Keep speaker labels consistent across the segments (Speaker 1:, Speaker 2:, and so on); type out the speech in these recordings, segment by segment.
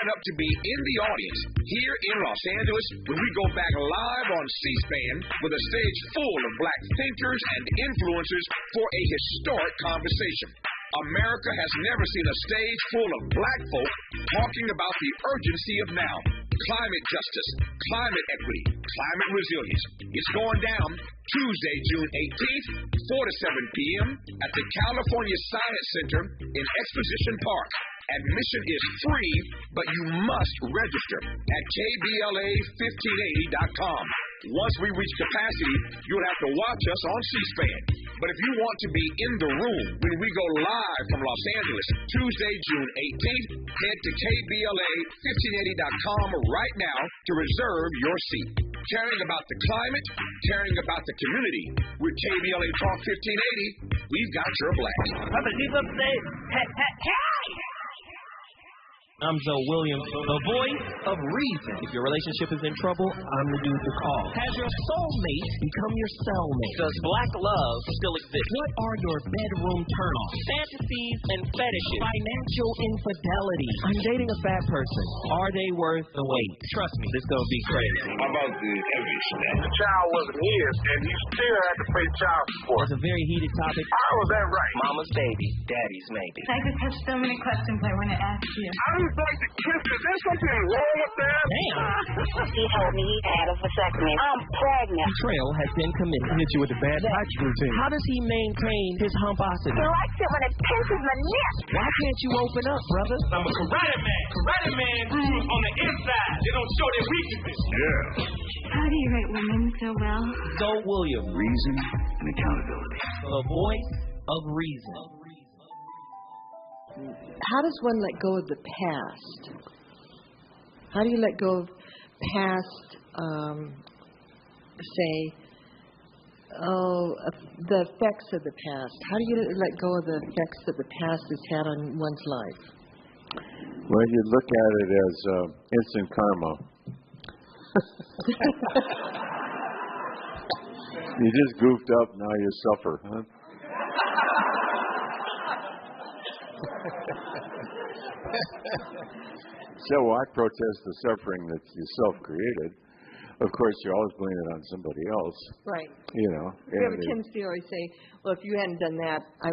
Speaker 1: Up to be in the audience here in Los Angeles when we go back live on C-SPAN with a stage full of black thinkers and influencers for a historic conversation. America has never seen a stage full of black folk talking about the urgency of now. Climate justice, climate equity, climate resilience. It's going down Tuesday, June 18th, 4 to 7 p.m. at the California Science Center in Exposition Park. Admission is free, but you must register at KBLA1580.com. Once we reach capacity, you'll have to watch us on C-SPAN. But if you want to be in the room when we go live from Los Angeles, Tuesday, June 18th, head to KBLA1580.com right now to reserve your seat. Caring about the climate, caring about the community. With KBLA Talk 1580, we've got your blast.
Speaker 2: I'm Zoe Williams, the voice of reason. If your relationship is in trouble, I'm the dude to call. Has your soulmate become your cellmate? Does black love still exist? What are your bedroom turn-offs? Fantasies and fetishes. Financial infidelity. I'm dating a fat person. Are they worth the wait? Trust me, this is going to be crazy.
Speaker 3: How about the heavy stuff? The child wasn't his, and he still had to pay child support.
Speaker 2: It's a very heated topic.
Speaker 3: How was that right?
Speaker 2: Mama's baby, daddy's maybe.
Speaker 4: I just have so many questions I want to ask you.
Speaker 3: Like the kiss, is there something wrong with that?
Speaker 2: Damn.
Speaker 5: He told me he had a vasectomy. I'm pregnant.
Speaker 2: Betrayal has been committed.
Speaker 6: Hit you with a bad touch routine.
Speaker 2: How does he maintain his humposity?
Speaker 5: He likes it when it pinches my neck.
Speaker 2: Why can't you open up, brother?
Speaker 7: I'm a karate man. Karate man on the inside. They don't show their weaknesses.
Speaker 3: Yeah.
Speaker 4: How do you rate women so well?
Speaker 2: Zoe Williams.
Speaker 8: Reason and accountability.
Speaker 2: The voice of reason.
Speaker 9: How does one let go of the past? How do you let go of past, the effects of the past? How do you let go of the effects that the past has had on one's life?
Speaker 6: Well, you look at it as instant karma. You just goofed up, now you suffer, huh? So I protest the suffering that you self-created. Of course, you always blame it on somebody else.
Speaker 9: Right.
Speaker 6: You know.
Speaker 9: We have a tendency to always say, well, if you hadn't done that, I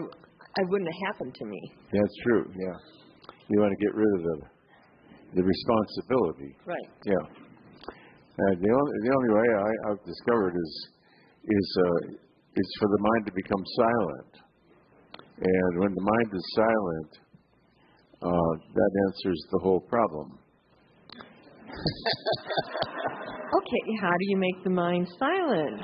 Speaker 9: wouldn't have happened to me.
Speaker 6: That's true, yeah. You want to get rid of the responsibility.
Speaker 9: Right.
Speaker 6: Yeah. The only way I've discovered is for the mind to become silent. And when the mind is silent, that answers the whole problem.
Speaker 9: Okay, how do you make the mind silent?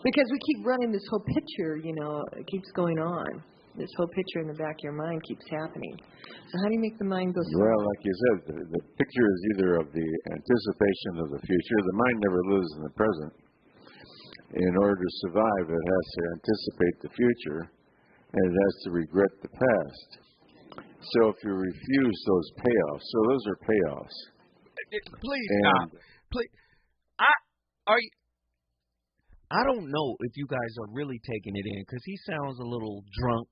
Speaker 9: Because we keep running this whole picture, it keeps going on. This whole picture in the back of your mind keeps happening. So how do you make the mind go silent?
Speaker 6: Well, like you said, the picture is either of the anticipation of the future. The mind never lives in the present. In order to survive, it has to anticipate the future, and it has to regret the past. So if you refuse those payoffs, so those are payoffs.
Speaker 2: Please stop. Please. I don't know if you guys are really taking it in, because he sounds a little drunk.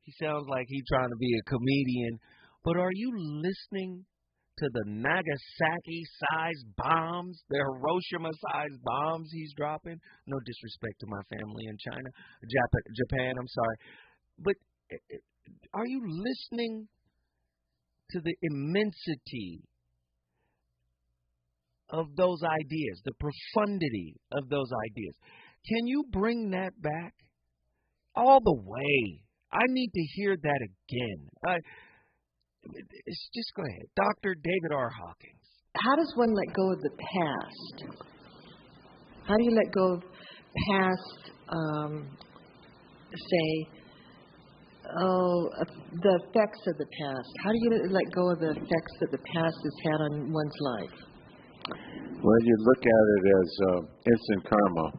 Speaker 2: He sounds like he's trying to be a comedian. But are you listening to the Nagasaki-sized bombs, the Hiroshima-sized bombs he's dropping? No disrespect to my family in China, Japan, I'm sorry. But are you listening to the immensity of those ideas, the profundity of those ideas? Can you bring that back all the way? I need to hear that again. Just go ahead. Dr. David R. Hawkins.
Speaker 9: How does one let go of the past? How do you let go of past, the effects of the past? How do you let go of the effects that the past has had on one's life?
Speaker 6: Well, you look at it as instant karma.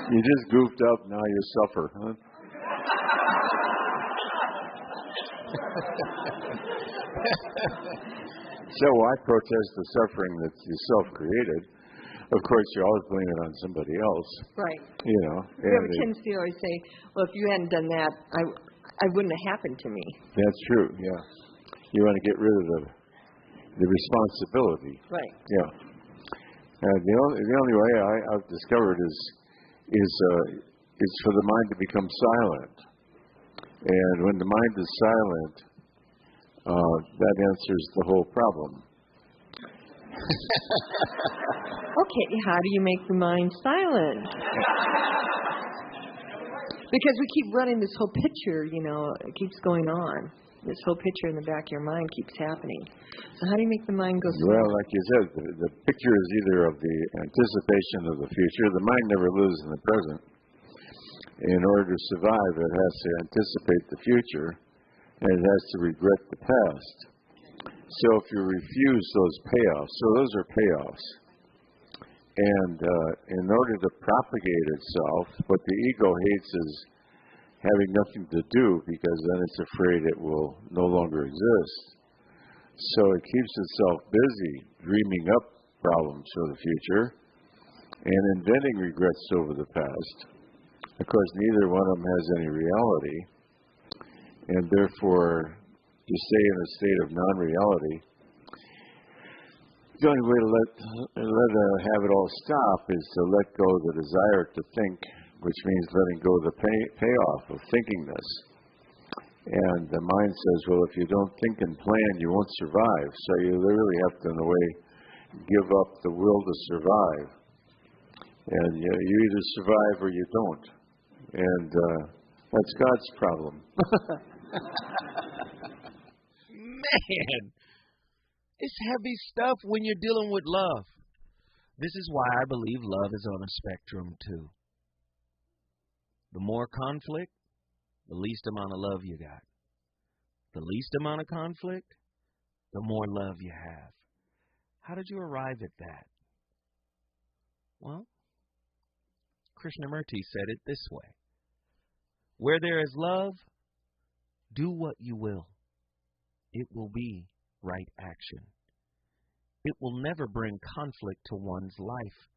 Speaker 6: You just goofed up, now you suffer, huh? So I protest the suffering that you self-created. of course, you always blame it on somebody else.
Speaker 9: Right.
Speaker 6: You know.
Speaker 9: We have a tendency to always say, well, if you hadn't done that, I wouldn't have happened to me.
Speaker 6: That's true, yeah. You want to get rid of the responsibility.
Speaker 9: Right.
Speaker 6: Yeah. The only way I've discovered is for the mind to become silent. And when the mind is silent, that answers the whole problem.
Speaker 9: Okay, how do you make the mind silent? Because we keep running this whole picture, it keeps going on. This whole picture in the back of your mind keeps happening. So how do you make the mind go silent?
Speaker 6: Well, like you said, the picture is either of the anticipation of the future. The mind never lives in the present. In order to survive, it has to anticipate the future, and it has to regret the past. So if you refuse those payoffs, so those are payoffs. And in order to propagate itself, what the ego hates is having nothing to do, because then it's afraid it will no longer exist. So it keeps itself busy dreaming up problems for the future and inventing regrets over the past. Of course, neither one of them has any reality, and therefore, to stay in a state of non-reality, the only way to have it all stop is to let go of the desire to think, which means letting go of the payoff of thinkingness. And the mind says, well, if you don't think and plan, you won't survive. So you literally have to, in a way, give up the will to survive. And you either survive or you don't. And that's God's problem.
Speaker 2: Man, it's heavy stuff when you're dealing with love. This is why I believe love is on a spectrum, too. The more conflict, the least amount of love you got. The least amount of conflict, the more love you have. How did you arrive at that? Well, Krishnamurti said it this way. Where there is love, do what you will. It will be right action. It will never bring conflict to one's life.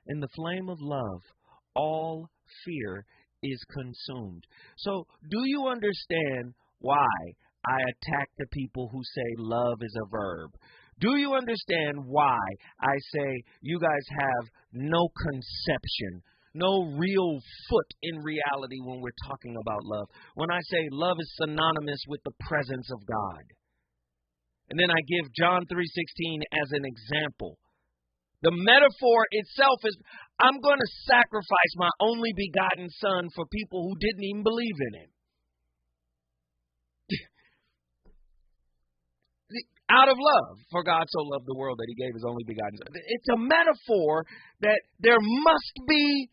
Speaker 2: In the flame of love, all fear is consumed. So, do you understand why I attack the people who say love is a verb? Do you understand why I say you guys have no conception, no real foot in reality when we're talking about love? When I say love is synonymous with the presence of God. And then I give John 3:16 as an example. The metaphor itself is, I'm going to sacrifice my only begotten son for people who didn't even believe in him. Out of love, for God so loved the world that he gave his only begotten son. It's a metaphor that there must be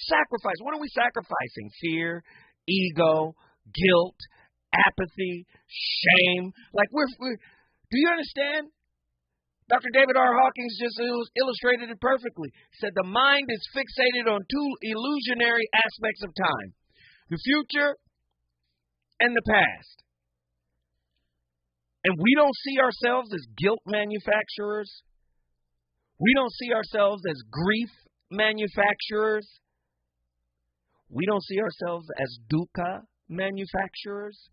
Speaker 2: sacrifice. What are we sacrificing? Fear, ego, guilt, apathy, shame. Like do you understand? Dr. David R. Hawkins just illustrated it perfectly. He said the mind is fixated on two illusionary aspects of time, the future and the past. And we don't see ourselves as guilt manufacturers. We don't see ourselves as grief manufacturers. We don't see ourselves as dukkha manufacturers.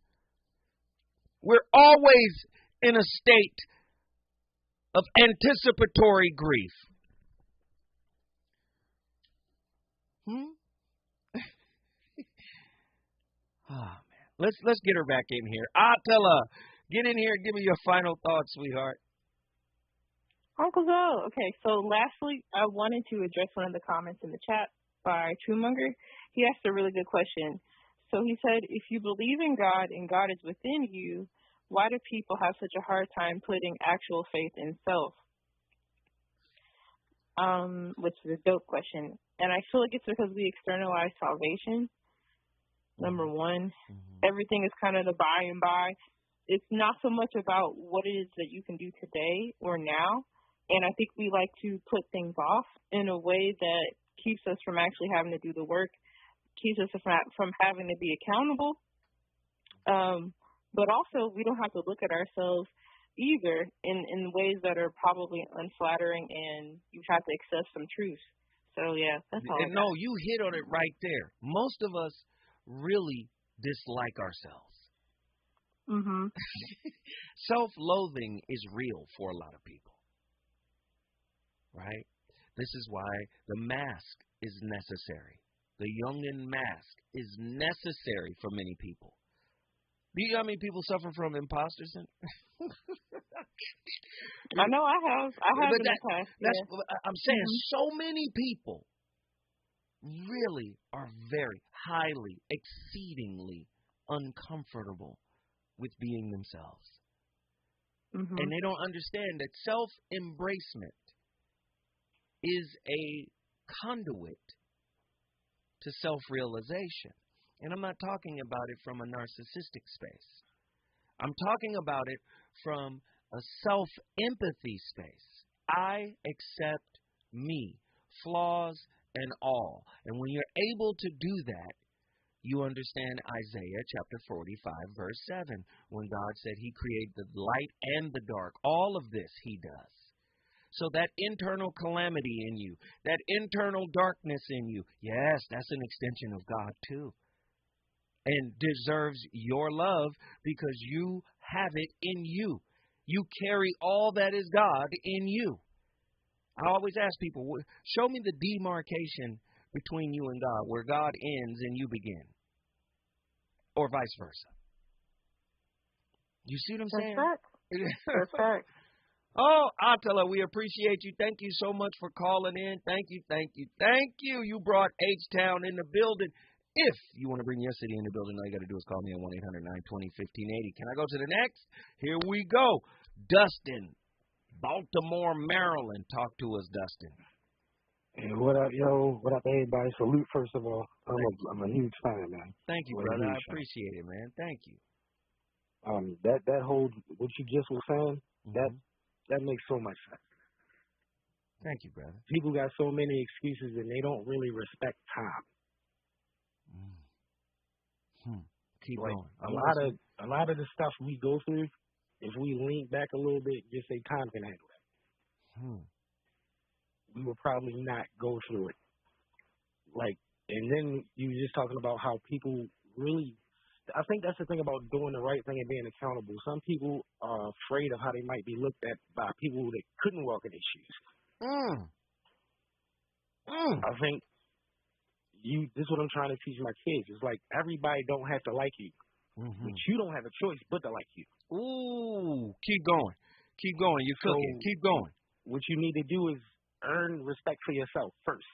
Speaker 2: We're always in a state of anticipatory grief. Oh, man. Let's get her back in here. Attila, get in here and give me your final thoughts, sweetheart.
Speaker 10: Uncle Zoe. Okay, so lastly, I wanted to address one of the comments in the chat by Truemonger. He asked a really good question. So he said, if you believe in God and God is within you, why do people have such a hard time putting actual faith in self? Which is a dope question. And I feel like it's because we externalize salvation. Number one, everything is kind of the by and by. It's not so much about what it is that you can do today or now. And I think we like to put things off in a way that keeps us from actually having to do the work, keeps us from having to be accountable. But also, we don't have to look at ourselves either in ways that are probably unflattering, and you have to accept some truth. So, yeah, that's all.
Speaker 2: No, you hit on it right there. Most of us really dislike ourselves.
Speaker 10: Mm-hmm.
Speaker 2: Self-loathing is real for a lot of people, right? This is why the mask is necessary. The Jungian mask is necessary for many people. Do you know how many people suffer from imposter syndrome?
Speaker 10: I know I have. I have in the past.
Speaker 2: I'm saying so many people really are very highly, exceedingly uncomfortable with being themselves.
Speaker 10: Mm-hmm.
Speaker 2: And they don't understand that self-embracement is a conduit to self-realization. And I'm not talking about it from a narcissistic space. I'm talking about it from a self-empathy space. I accept me, flaws and all. And when you're able to do that, you understand Isaiah chapter 45, verse 7, when God said he created the light and the dark. All of this he does. So that internal calamity in you, that internal darkness in you, yes, that's an extension of God too. And deserves your love because you have it in you. You carry all that is God in you. I always ask people, show me the demarcation between you and God, where God ends and you begin. Or vice versa. You see what I'm saying?
Speaker 10: That's fact.
Speaker 2: Oh, Attila, we appreciate you. Thank you so much for calling in. Thank you. You brought H-Town in the building. If you want to bring your city in the building, all you got to do is call me at 1-800-920-1580. Can I go to the next? Here we go. Dustin, Baltimore, Maryland. Talk to us, Dustin.
Speaker 11: Hey, what up, yo? What up, everybody? Salute, first of all. I'm a huge fan, man.
Speaker 2: Thank you, brother. I appreciate it, man. Thank you.
Speaker 11: That whole, what you just was saying, that makes so much sense.
Speaker 2: Thank you, brother.
Speaker 11: People got so many excuses and they don't really respect time.
Speaker 2: Keep
Speaker 11: like,
Speaker 2: going.
Speaker 11: A lot of the stuff we go through, if we lean back a little bit, just say time can handle it. We would probably not go through it. Like, and then you were just talking about how people really, I think that's the thing about doing the right thing and being accountable. Some people are afraid of how they might be looked at by people that couldn't walk in their shoes. I think this is what I'm trying to teach my kids. It's like everybody don't have to like you. But you don't have a choice but to like you.
Speaker 2: Ooh, keep going. Keep going. You're cooking. Keep going.
Speaker 11: What you need to do is earn respect for yourself first.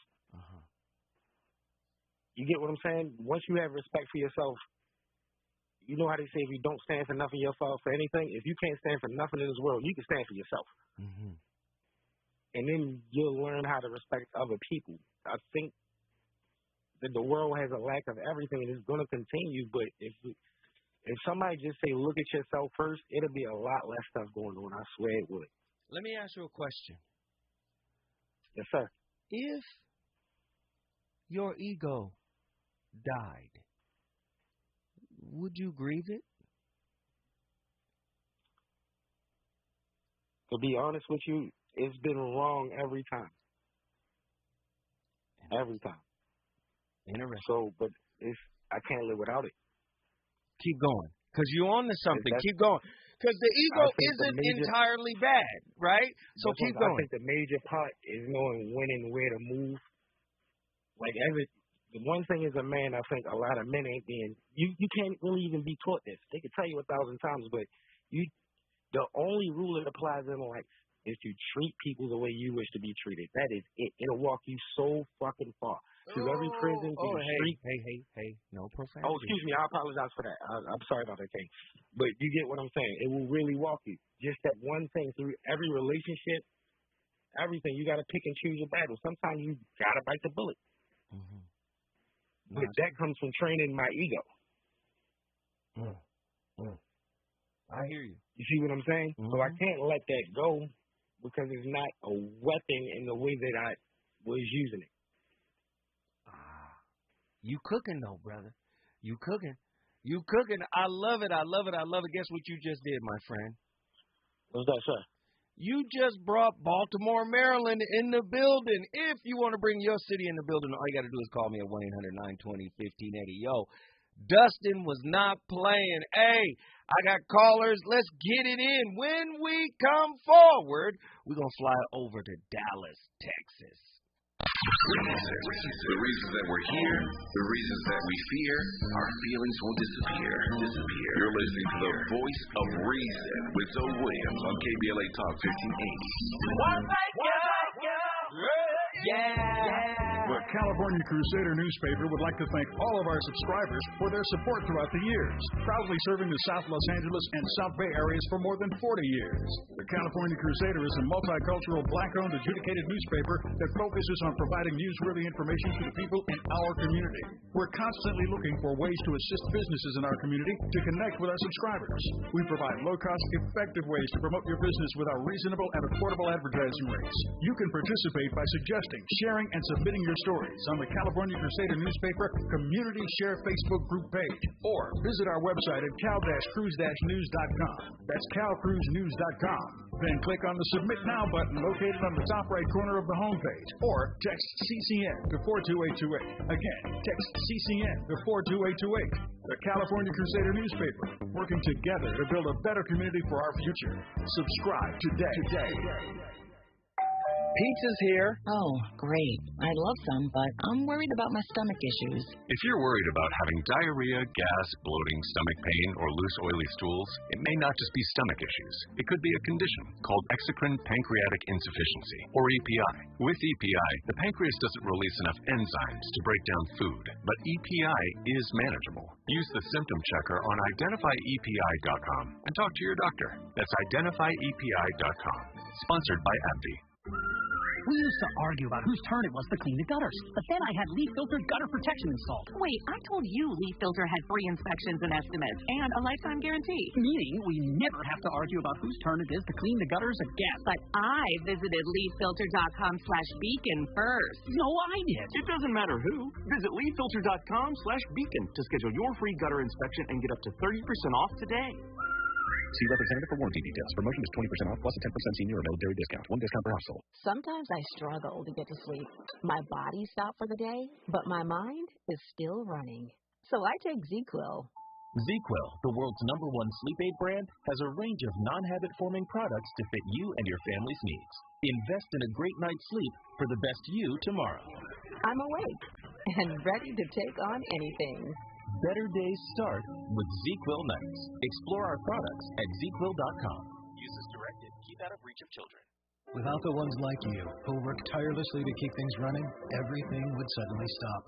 Speaker 11: You get what I'm saying? Once you have respect for yourself, you know how they say if you don't stand for nothing yourself for anything, if you can't stand for nothing in this world, you can stand for yourself. And then you'll learn how to respect other people. I think that the world has a lack of everything and it's going to continue, but if somebody just say, look at yourself first, it'll be a lot less stuff going on. I swear it would.
Speaker 2: Let me ask you a question.
Speaker 11: Yes, sir.
Speaker 2: If your ego died, would you grieve it?
Speaker 11: To be honest with you, it's been wrong every time. Every time.
Speaker 2: Interesting.
Speaker 11: So, but I can't live without it.
Speaker 2: Keep going. Because you're on to something. Keep going. Because the ego isn't entirely bad, right? So keep going.
Speaker 11: I think the major part is knowing when and where to move. Like, the one thing as a man, I think a lot of men ain't being, you can't really even be taught this. They can tell you 1,000 times, but the only rule that applies in life is to treat people the way you wish to be treated. That is it. It'll walk you so fucking far. Through every prison, through the street.
Speaker 2: Hey, no profanity.
Speaker 11: Oh, excuse me. I apologize for that. I'm sorry about that, King. But you get what I'm saying. It will really walk you. Just that one thing through every relationship, everything. You got to pick and choose your battles. Sometimes you got to bite the bullet. But that comes from training my ego.
Speaker 2: I hear you.
Speaker 11: You see what I'm saying? So I can't let that go because it's not a weapon in the way that I was using it.
Speaker 2: You cooking though, brother. You cooking. I love it. Guess what you just did, my friend?
Speaker 11: What's that, sir?
Speaker 2: You just brought Baltimore, Maryland in the building. If you want to bring your city in the building, all you got to do is call me at 1-800-920-1580. Yo, Dustin was not playing. Hey, I got callers. Let's get it in. When we come forward, we're going to fly over to Dallas, Texas.
Speaker 1: The reasons that we're here, the reasons that we fear, our feelings will disappear. You're listening to the voice of reason with Zoe Williams on KBLA Talk 1580.
Speaker 12: The California Crusader newspaper would like to thank all of our subscribers for their support throughout the years, proudly serving the South Los Angeles and South Bay areas for more than 40 years. The California Crusader is a multicultural, black-owned, adjudicated newspaper that focuses on providing newsworthy information to the people in our community. We're constantly looking for ways to assist businesses in our community to connect with our subscribers. We provide low-cost, effective ways to promote your business with our reasonable and affordable advertising rates. You can participate by suggesting, sharing, and submitting your stories on the California Crusader newspaper Community Share Facebook group page, or visit our website at cal-cruise-news.com. That's calcruisenews.com. Then click on the Submit Now button located on the top right corner of the homepage, or text CCN to 42828. Again, text CCN to 42828. The California Crusader newspaper, working together to build a better community for our future. Subscribe today.
Speaker 13: Pizza's here.
Speaker 14: Oh, great. I'd love some, but I'm worried about my stomach issues.
Speaker 15: If you're worried about having diarrhea, gas, bloating, stomach pain, or loose, oily stools, it may not just be stomach issues. It could be a condition called exocrine pancreatic insufficiency, or EPI. With EPI, the pancreas doesn't release enough enzymes to break down food, but EPI is manageable. Use the symptom checker on identifyepi.com and talk to your doctor. That's identifyepi.com. Sponsored by AbbVie.
Speaker 16: We used to argue about whose turn it was to clean the gutters, but then I had leaf filter gutter protection installed.
Speaker 17: Wait, I told you Leaf Filter had free inspections and estimates and a lifetime guarantee.
Speaker 16: Meaning we never have to argue about whose turn it is to clean the gutters again.
Speaker 17: But I visited leaffilter.com/beacon first.
Speaker 16: No, I did.
Speaker 18: It doesn't matter who. Visit leaffilter.com/beacon to schedule your free gutter inspection and get up to 30% off today.
Speaker 19: See representative for warranty details. Promotion is 20% off plus a 10% senior or military discount. One discount per household.
Speaker 14: Sometimes I struggle to get to sleep. My body stopped for the day, but my mind is still running. So I take ZQuil.
Speaker 20: ZQuil, the world's #1 sleep aid brand, has a range of non-habit-forming products to fit you and your family's needs. Invest in a great night's sleep for the best you tomorrow.
Speaker 14: I'm awake and ready to take on anything.
Speaker 20: Better days start with ZQuil nights. Explore our products at ZQuil.com. Use as directed. Keep out of reach of children.
Speaker 21: Without the ones like you, who work tirelessly to keep things running, everything would suddenly stop.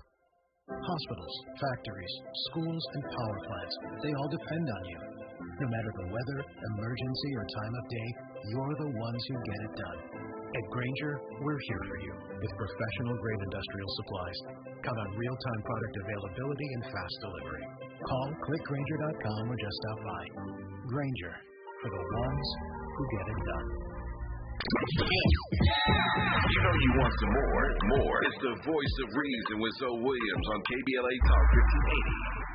Speaker 21: Hospitals, factories, schools, and power plants, they all depend on you. No matter the weather, emergency, or time of day, you're the ones who get it done. At Grainger, we're here for you with professional-grade industrial supplies. Count on real-time product availability and fast delivery. Call, click Grainger.com, or just stop by. Grainger, for the ones who get it done.
Speaker 1: You know you want some more. It's the voice of reason with Zoe Williams on KBLA Talk 1580.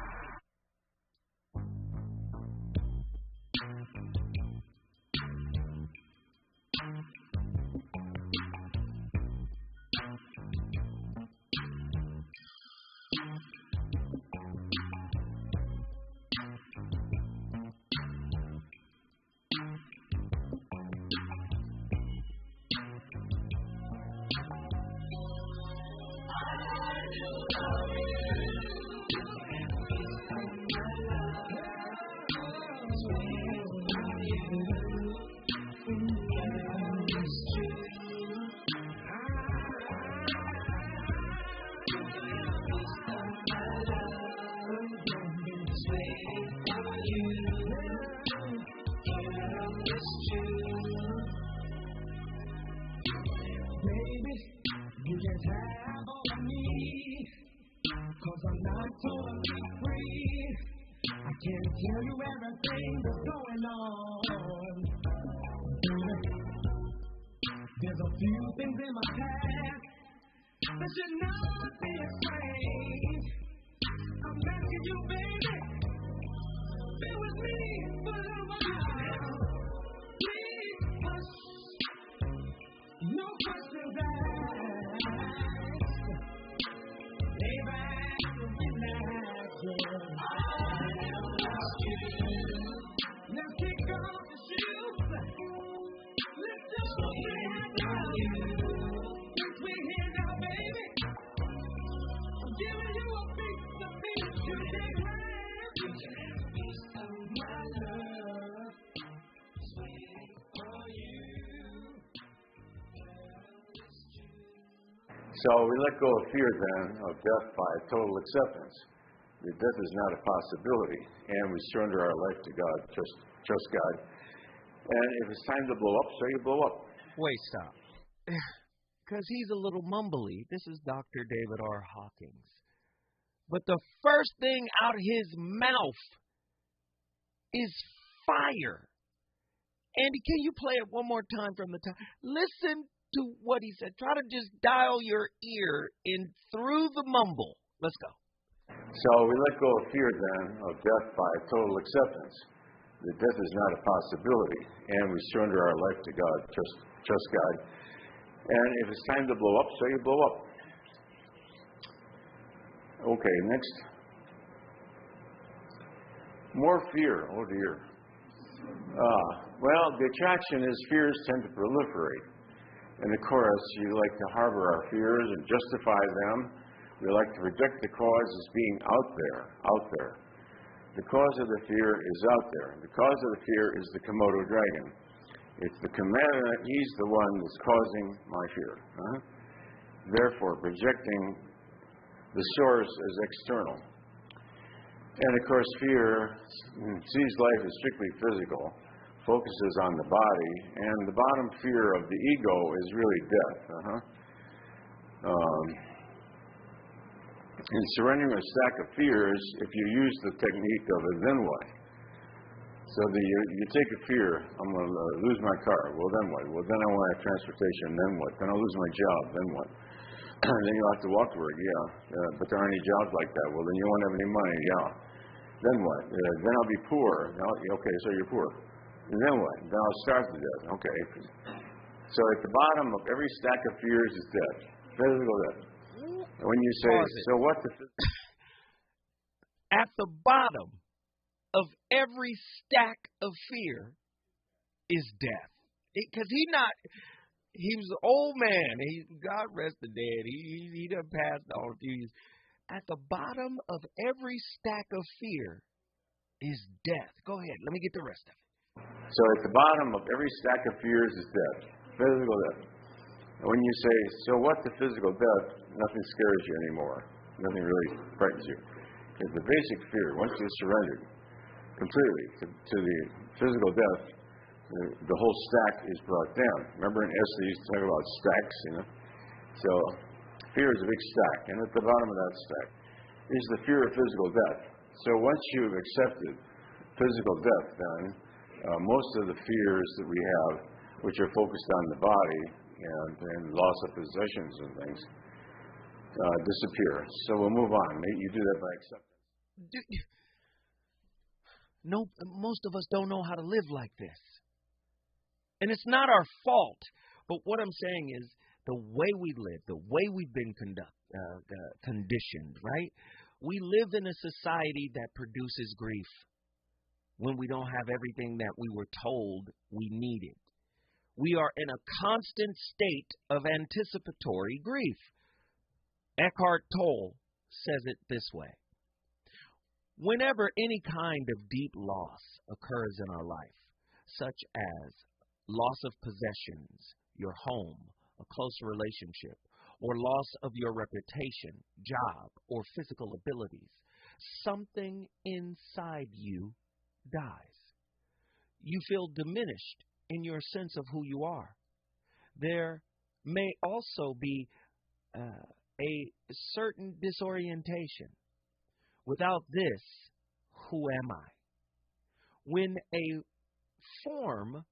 Speaker 22: Tell you everything that's going on. There's a few things in my past that should not be explained. I'm asking you, baby, stay with me for a little while. Please.
Speaker 6: So we let go of fear then of death by total acceptance. That death is not a possibility, and we surrender our life to God, trust God. And if it's time to blow up, so you blow up.
Speaker 2: Wait, stop. Because he's a little mumbly. This is Dr. David R. Hawkins. But the first thing out of his mouth is fire. Andy, can you play it one more time from the top? Listen to what he said. Try to just dial your ear in through the mumble. Let's go.
Speaker 6: So we let go of fear then of death by total acceptance. That death is not a possibility, and we surrender our life to God, trust God. And if it's time to blow up, so you blow up. Okay, next. More fear. Oh dear. Well, the attraction is fears tend to proliferate. And of course, you like to harbor our fears and justify them. We like to reject the cause as being out there. The cause of the fear is out there. The cause of the fear is the Komodo dragon. It's the commandment. He's the one that's causing my fear. Therefore, projecting the source as external. And of course, fear sees life as strictly physical, focuses on the body, and the bottom fear of the ego is really death. In surrendering a stack of fears, if you use the technique of a then what? So you take a fear, I'm going to lose my car. Well, then what? Well, then I want to have transportation. Then what? Then I'll lose my job. Then what? Then you'll have to walk to work. But there aren't any jobs like that. Well, then you won't have any money. Then what? Then I'll be poor. Okay, so you're poor. And then what? Then I'll starve to death. Okay. So at the bottom of every stack of fears is death. Physical death. When you say, so what the...
Speaker 2: At the bottom of every stack of fear is death. Because he was an old man. God rest the dead. He done passed on a few years. At the bottom of every stack of fear is death. Go ahead. Let me get the rest of it.
Speaker 6: So at the bottom of every stack of fears is death. Physical death. When you say, so what the physical death, nothing scares you anymore. Nothing really frightens you. Because the basic fear, once you're surrendered completely to the physical death, the whole stack is brought down. Remember in Esther, you used to talk about stacks, So fear is a big stack. And at the bottom of that stack is the fear of physical death. So once you've accepted physical death, then most of the fears that we have, which are focused on the body and loss of possessions and things, disappear. So we'll move on. You do that by acceptance.
Speaker 2: No, most of us don't know how to live like this. And it's not our fault. But what I'm saying is the way we live, the way we've been conditioned, right? We live in a society that produces grief when we don't have everything that we were told we needed. We are in a constant state of anticipatory grief. Eckhart Tolle says it this way. Whenever any kind of deep loss occurs in our life, such as loss of possessions, your home, a close relationship, or loss of your reputation, job, or physical abilities, something inside you dies. You feel diminished in your sense of who you are. There may also be a certain disorientation. Without this, who am I? When a form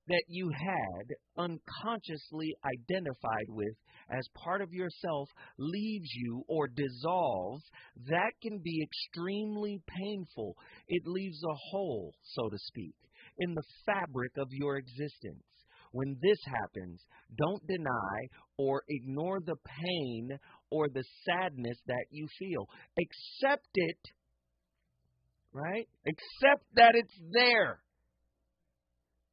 Speaker 2: that you had unconsciously identified with as part of yourself leaves you or dissolves, that can be extremely painful. It leaves a hole, so to speak, in the fabric of your existence. When this happens, don't deny or ignore the pain or the sadness that you feel. Accept it, right? Accept that it's there.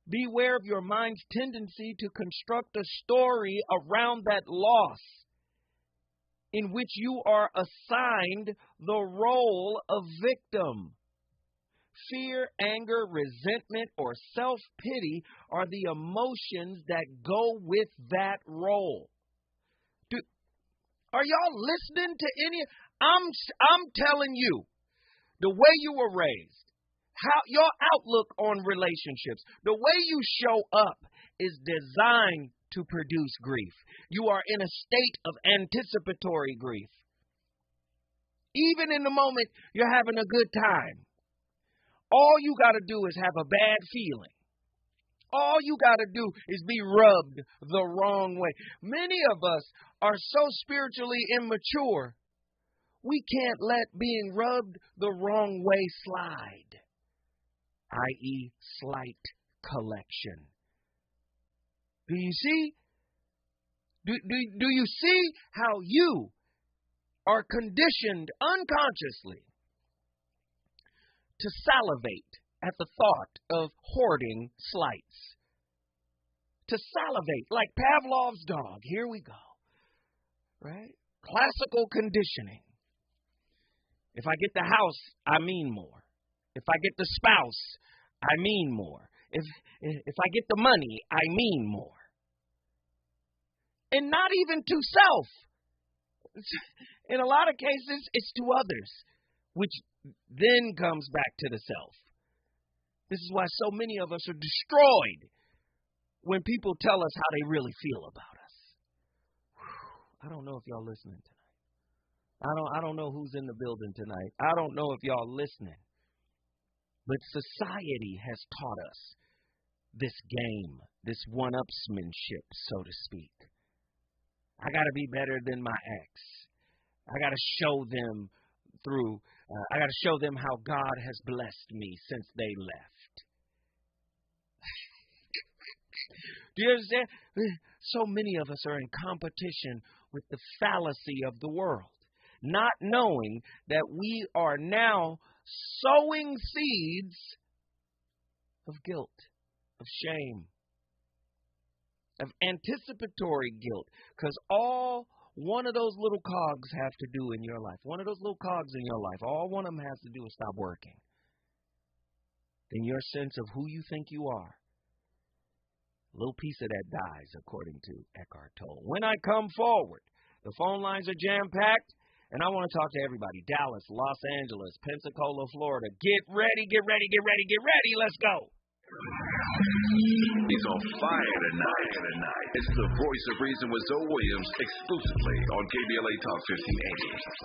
Speaker 2: Beware of your mind's tendency to construct a story around that loss in which you are assigned the role of victim. Fear, anger, resentment, or self-pity are the emotions that go with that role. Are y'all listening to any? I'm telling you, the way you were raised, how your outlook on relationships, the way you show up is designed to produce grief. You are in a state of anticipatory grief. Even in the moment you're having a good time, all you got to do is have a bad feeling. All you got to do is be rubbed the wrong way. Many of us are so spiritually immature, we can't let being rubbed the wrong way slide, i.e. slight collection. Do you see? Do you see how you are conditioned unconsciously to salivate at the thought of hoarding slights? To salivate like Pavlov's dog. Here we go. Right? Classical conditioning. If I get the house, I mean more. If I get the spouse, I mean more. If I get the money, I mean more. And not even to self. In a lot of cases, it's to others, which then comes back to the self. This is why so many of us are destroyed when people tell us how they really feel about us. I don't know if y'all listening tonight. I don't know who's in the building tonight. I don't know if y'all listening. But society has taught us this game, this one-upsmanship, so to speak. I got to be better than my ex. I got to show them I got to show them how God has blessed me since they left. Do you understand? So many of us are in competition with the fallacy of the world, not knowing that we are now sowing seeds of guilt, of shame, of anticipatory guilt, because all one of those little cogs have to do in your life, one of those little cogs in your life, all one of them has to do is stop working. Then your sense of who you think you are, a little piece of that dies, according to Eckhart Tolle. When I come forward, the phone lines are jam-packed, and I want to talk to everybody. Dallas, Los Angeles, Pensacola, Florida. Get ready, get ready, get ready, get ready. Let's go.
Speaker 5: He's on fire tonight. It's the voice of reason with Zoe Williams, exclusively on KBLA Talk 1580.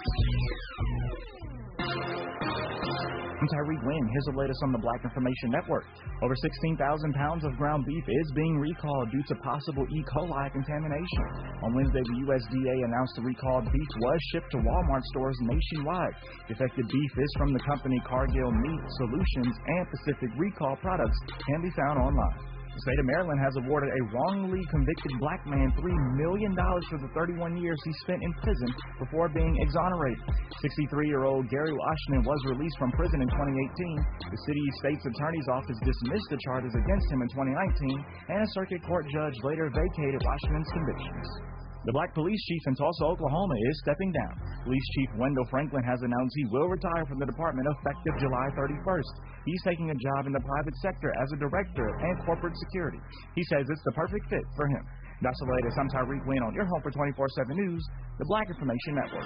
Speaker 13: I'm Tyreek Wynn. Here's the latest on the Black Information Network. Over 16,000 pounds of ground beef is being recalled due to possible E. coli contamination. On Wednesday, the USDA announced the recalled beef was shipped to Walmart stores nationwide. Defective beef is from the company Cargill Meat Solutions, and Pacific Recall products can be found online. The state of Maryland has awarded a wrongly convicted black man $3 million for the 31 years he spent in prison before being exonerated. 63-year-old Gary Washington was released from prison in 2018. The city state's attorney's office dismissed the charges against him in 2019, and a circuit court judge later vacated Washington's convictions. The black police chief in Tulsa, Oklahoma is stepping down. Police Chief Wendell Franklin has announced he will retire from the department effective July 31st. He's taking a job in the private sector as a director and corporate security. He says it's the perfect fit for him. That's the latest. I'm Tyreek Wynn on your home for 24/7 News, the Black Information Network.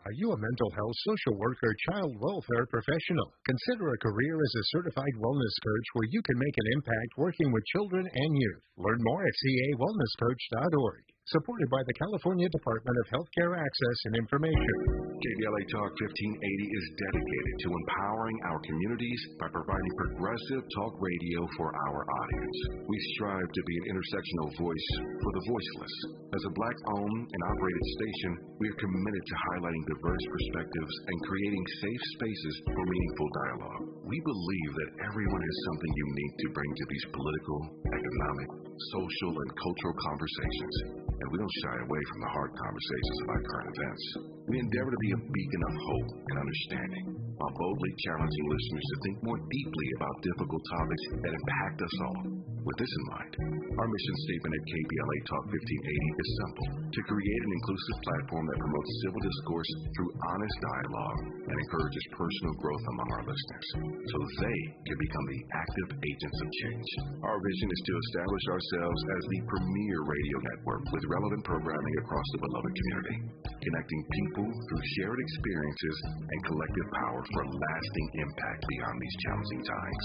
Speaker 23: Are you a mental health, social worker, child welfare professional? Consider a career as a certified wellness coach where you can make an impact working with children and youth. Learn more at cawellnesscoach.org. Supported by the California Department of Healthcare Access and Information.
Speaker 5: KBLA Talk 1580 is dedicated to empowering our communities by providing progressive talk radio for our audience. We strive to be an intersectional voice for the voiceless. As a black-owned and operated station, we are committed to highlighting diverse perspectives and creating safe spaces for meaningful dialogue. We believe that everyone has something unique to bring to these political, economic, social, and cultural conversations. and we don't shy away from the hard conversations about current events. We endeavor to be a beacon of hope and understanding, while boldly challenging listeners to think more deeply about difficult topics that impact us all. With this in mind, our mission statement at KBLA Talk 1580 is simple: to create an inclusive platform that promotes civil discourse through honest dialogue and encourages personal growth among our listeners, so they can become the active agents of change. Our vision is to establish ourselves as the premier radio network with relevant programming across the beloved community, connecting people through shared experiences and collective power for lasting impact beyond these challenging times.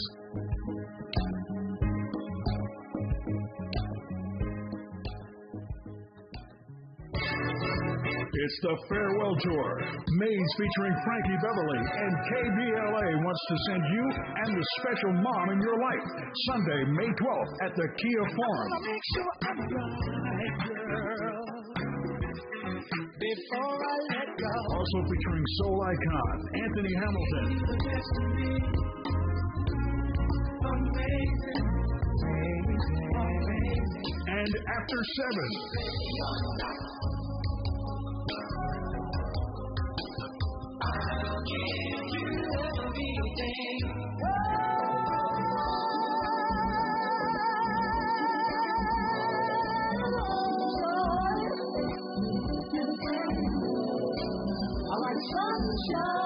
Speaker 12: It's the farewell tour. Maze featuring Frankie Beverly and KBLA wants to send you and the special mom in your life. Sunday, May 12th at the Kia Forum.
Speaker 22: Make sure I'm right, girl, before I let go.
Speaker 12: Also featuring soul icon Anthony Hamilton.
Speaker 22: Amazing.
Speaker 12: And After 7.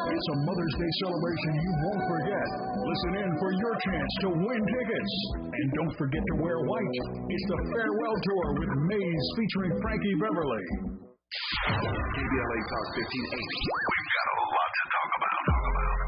Speaker 12: It's a Mother's Day celebration you won't forget. Listen in for your chance to win tickets. And don't forget to wear white. It's the farewell tour with Maze featuring Frankie Beverly.
Speaker 5: KBLA Talk 1580. We've got a lot to talk about.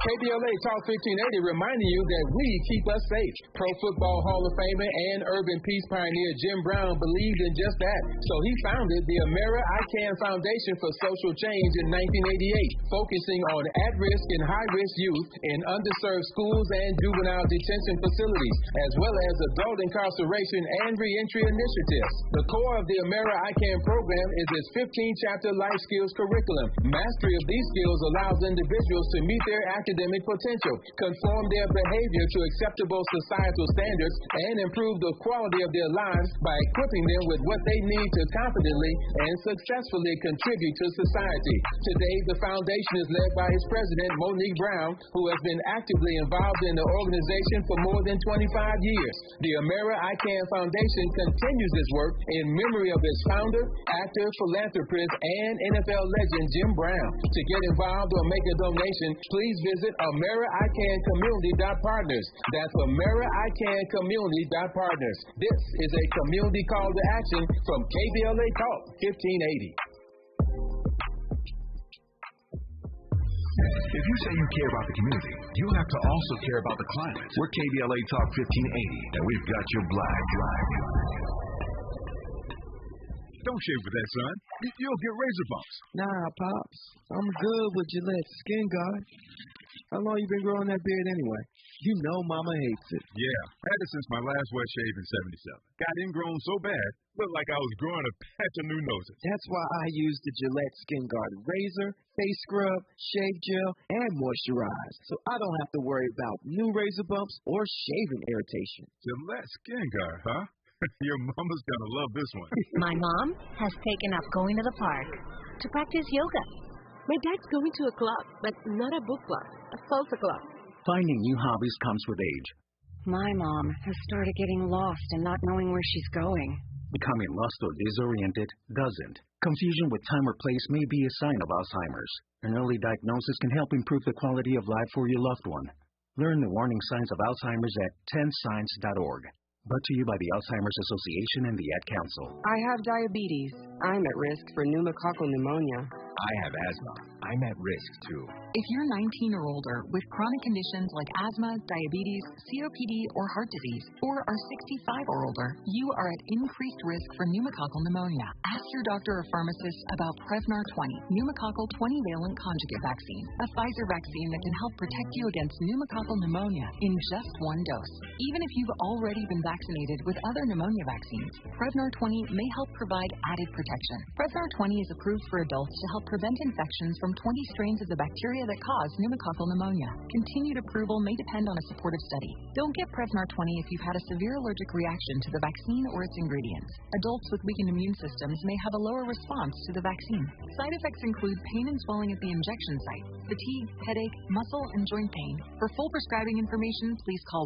Speaker 3: KBLA Talk 1580 reminding you that we keep us safe. Pro Football Hall of Famer and urban peace pioneer Jim Brown believed in just that. So he founded the Amera I Can Foundation for Social Change in 1988, focusing on at-risk and high-risk youth in underserved schools and juvenile detention facilities, as well as adult incarceration and reentry initiatives. The core of the Amera I Can program is its 15-chapter life skills curriculum. Mastery of these skills allows individuals to meet their academic potential, conform their behavior to acceptable societal standards, and improve the quality of their lives by equipping them with what they need to confidently and successfully contribute to society. Today, the foundation is led by its president, Monique Brown, who has been actively involved in the organization for more than 25 years. The Amera I Can Foundation continues its work in memory of its founder, actor, philanthropist, and NFL legend Jim Brown. To get involved or make a donation, please visit AmeriICanCommunity.partners. That's AmeriICanCommunity.partners. This is a community call to action from KBLA Talk 1580.
Speaker 5: If you say you care about the community, you have to also care about the climate. We're KBLA Talk 1580, and we've got your black.
Speaker 4: Don't shave with that, son. You'll get razor bumps.
Speaker 2: Nah, Pops. I'm good with Gillette's Skin Guard. How long you been growing that beard anyway? You know Mama hates it.
Speaker 4: Yeah, had it since my last wet shave in 77. Got ingrown so bad, looked like I was growing a patch of new noses.
Speaker 2: That's why I use the Gillette Skin Guard razor, face scrub, shave gel, and moisturize, so I don't have to worry about new razor bumps or shaving irritation.
Speaker 4: Gillette Skin Guard, huh? Your mama's gonna love this one.
Speaker 7: My mom has taken up going to the park to practice yoga.
Speaker 14: My dad's going to a club, but not a book club, a salsa club.
Speaker 19: Finding new hobbies comes with age.
Speaker 7: My mom has started getting lost and not knowing where she's going.
Speaker 19: Becoming lost or disoriented doesn't. Confusion with time or place may be a sign of Alzheimer's. An early diagnosis can help improve the quality of life for your loved one. Learn the warning signs of Alzheimer's at 10signs.org. Brought to you by the Alzheimer's Association and the Ad Council.
Speaker 24: I have diabetes. I'm at risk for pneumococcal pneumonia.
Speaker 25: I have asthma. I'm at risk, too.
Speaker 17: If you're 19 or older with chronic conditions like asthma, diabetes, COPD, or heart disease, or are 65 or older, you are at increased risk for pneumococcal pneumonia. Ask your doctor or pharmacist about Prevnar 20, pneumococcal 20-valent conjugate vaccine, a Pfizer vaccine that can help protect you against pneumococcal pneumonia in just one dose. Even if you've already been vaccinated with other pneumonia vaccines, Prevnar 20 may help provide added protection. Prevnar 20 is approved for adults to help prevent infections from from 20 strains of the bacteria that cause pneumococcal pneumonia. Continued approval may depend on a supportive study. Don't get Prevnar 20 if you've had a severe allergic reaction to the vaccine or its ingredients. Adults with weakened immune systems may have a lower response to the vaccine. Side effects include pain and swelling at the injection site, fatigue, headache, muscle, and joint pain. For full prescribing information, please call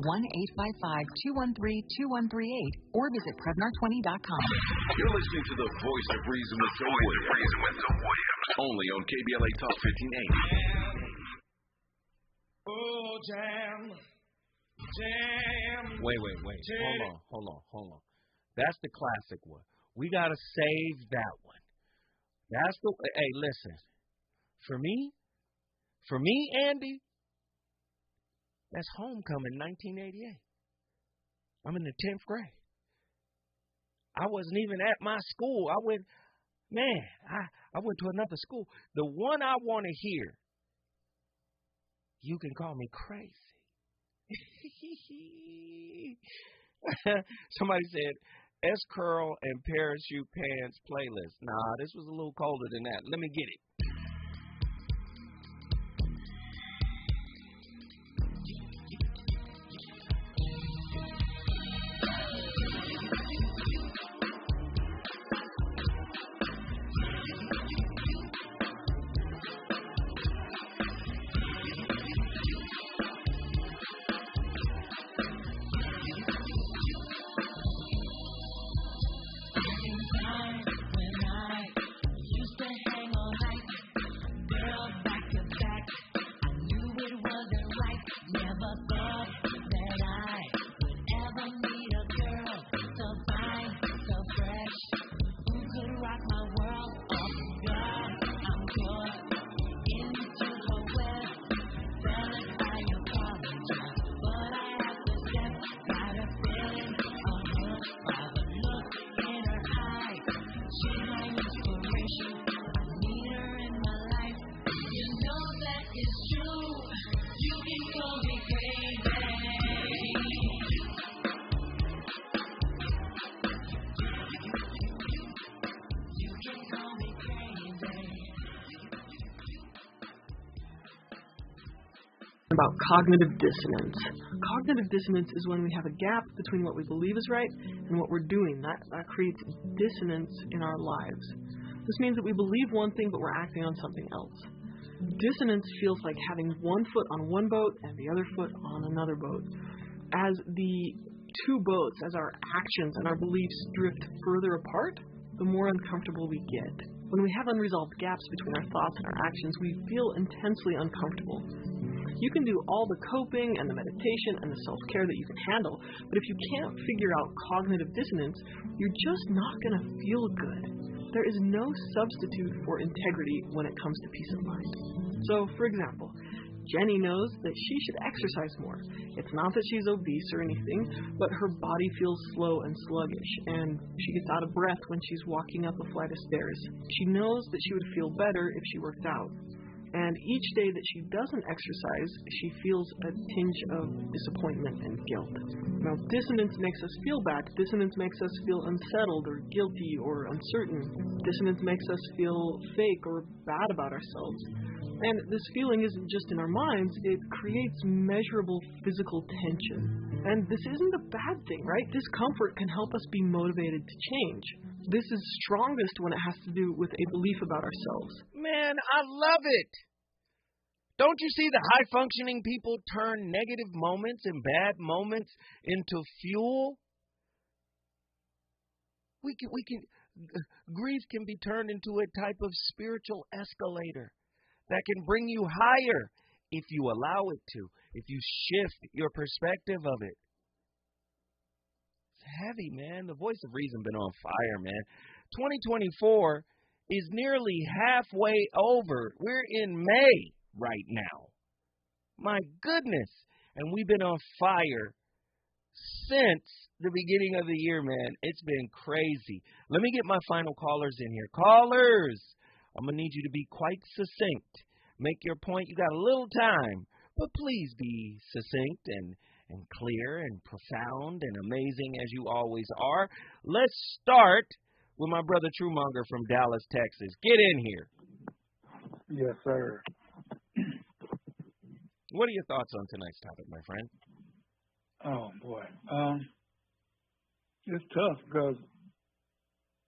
Speaker 17: 1-855-213-2138 or visit Prevnar20.com.
Speaker 5: You're listening to the Voice of Reason with Joe Williams. Only on KBLA Talk 1580.
Speaker 22: Oh, jam. Jam.
Speaker 2: Wait. Hold on. That's the classic one. We got to save that one. That's the. Hey, listen. For me, Andy, that's Homecoming 1988. I'm in the 10th grade. I wasn't even at my school. I went to another school. The one I want to hear, you can call me crazy. Somebody said, S-curl and parachute pants playlist. Nah, this was a little colder than that. Let me get it.
Speaker 8: About cognitive dissonance. Cognitive dissonance is when we have a gap between what we believe is right and what we're doing. That creates dissonance in our lives. This means that we believe one thing, but we're acting on something else. Dissonance feels like having one foot on one boat and the other foot on another boat. As the two boats, as our actions and our beliefs drift further apart, the more uncomfortable we get. When we have unresolved gaps between our thoughts and our actions, we feel intensely uncomfortable. You can do all the coping and the meditation and the self-care that you can handle, but if you can't figure out cognitive dissonance, you're just not going to feel good. There is no substitute for integrity when it comes to peace of mind. So, for example, Jenny knows that she should exercise more. It's not that she's obese or anything, but her body feels slow and sluggish, and she gets out of breath when she's walking up a flight of stairs. She knows that she would feel better if she worked out. And each day that she doesn't exercise, she feels a tinge of disappointment and guilt. Now, dissonance makes us feel bad. Dissonance makes us feel unsettled or guilty or uncertain. Dissonance makes us feel fake or bad about ourselves. And this feeling isn't just in our minds, it creates measurable physical tension. And this isn't a bad thing, right? Discomfort can help us be motivated to change. This is strongest when it has to do with a belief about ourselves.
Speaker 2: Man, I love it. Don't you see the high-functioning people turn negative moments and bad moments into fuel? Grief can be turned into a type of spiritual escalator that can bring you higher if you allow it to, if you shift your perspective of it. It's heavy, man. The voice of reason been on fire, man. 2024 is nearly halfway over. We're in May right now. My goodness. And we've been on fire since the beginning of the year, man. It's been crazy. Let me get my final callers in here. Callers, I'm going to need you to be quite succinct. Make your point. You got a little time, but please be succinct and clear and profound and amazing as you always are. Let's start with my brother Truemonger from Dallas, Texas. Get in here.
Speaker 9: Yes, sir.
Speaker 2: What are your thoughts on tonight's topic, my friend?
Speaker 9: Oh, boy. It's tough because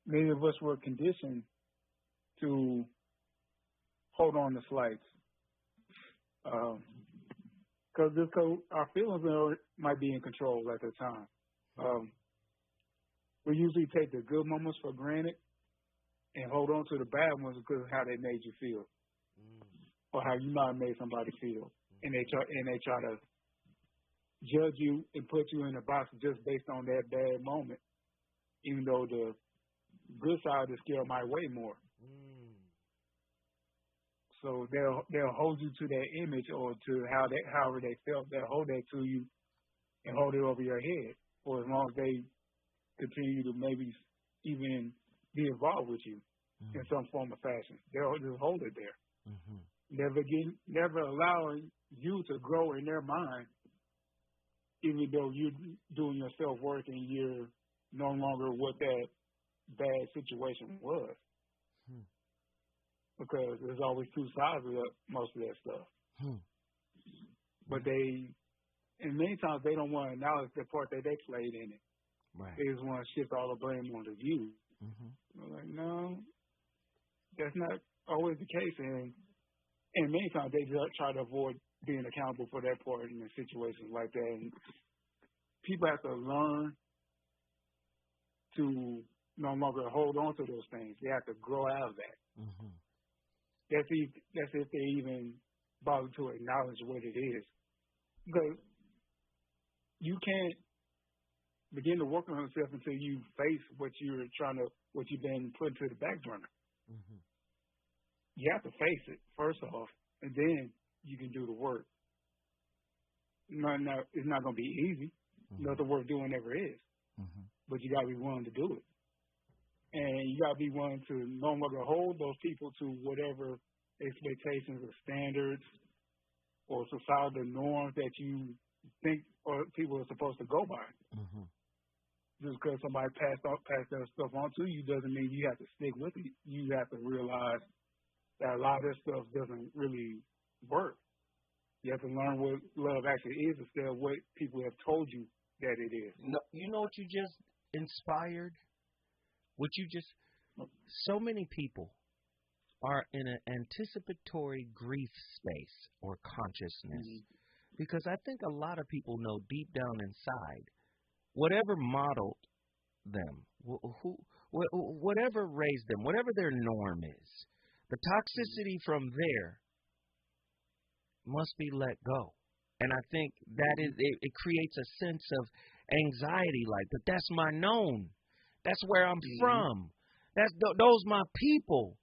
Speaker 9: many of us were conditioned to hold on to slights. Because our feelings might be in control at the time. We usually take the good moments for granted and hold on to the bad ones because of how they made you feel, or how you might have made somebody feel, and they try to judge you and put you in a box just based on that bad moment, even though the good side of the scale might weigh more. So they'll hold you to that image or to however they felt. They'll hold that to you and hold it over your head for as long as they continue to maybe even be involved with you in some form or fashion. They'll just hold it there. Never allowing you to grow in their mind, even though you're doing your self-work and you're no longer what that bad situation was. Because there's always two sides of most of that stuff. But and many times they don't want to acknowledge the part that they played in it.
Speaker 2: Right.
Speaker 9: They just want to shift all the blame onto you. I'm like, no, that's not always the case. And many times they just try to avoid being accountable for that part in situations like that. And people have to learn to no longer hold on to those things. They have to grow out of that. That's if they even bother to acknowledge what it is. Because you can't begin to work on yourself until you face what you've been put to the back burner. You have to face it first off, and then you can do the work. No, it's not going to be easy. Nothing worth doing ever is. But you got to be willing to do it. And you got to be willing to no longer hold those people to whatever expectations or standards or societal norms that you think or people are supposed to go by. Just because somebody passed that stuff on to you doesn't mean you have to stick with it. You have to realize that a lot of this stuff doesn't really work. You have to learn what love actually is instead of what people have told you that it is.
Speaker 2: No, you know what you just inspired? So many people are in an anticipatory grief space or consciousness because I think a lot of people know deep down inside whatever modeled them, whatever raised them, whatever their norm is, the toxicity from there must be let go. And I think that it creates a sense of anxiety, like, but that's my known. That's where I'm from. Those my people.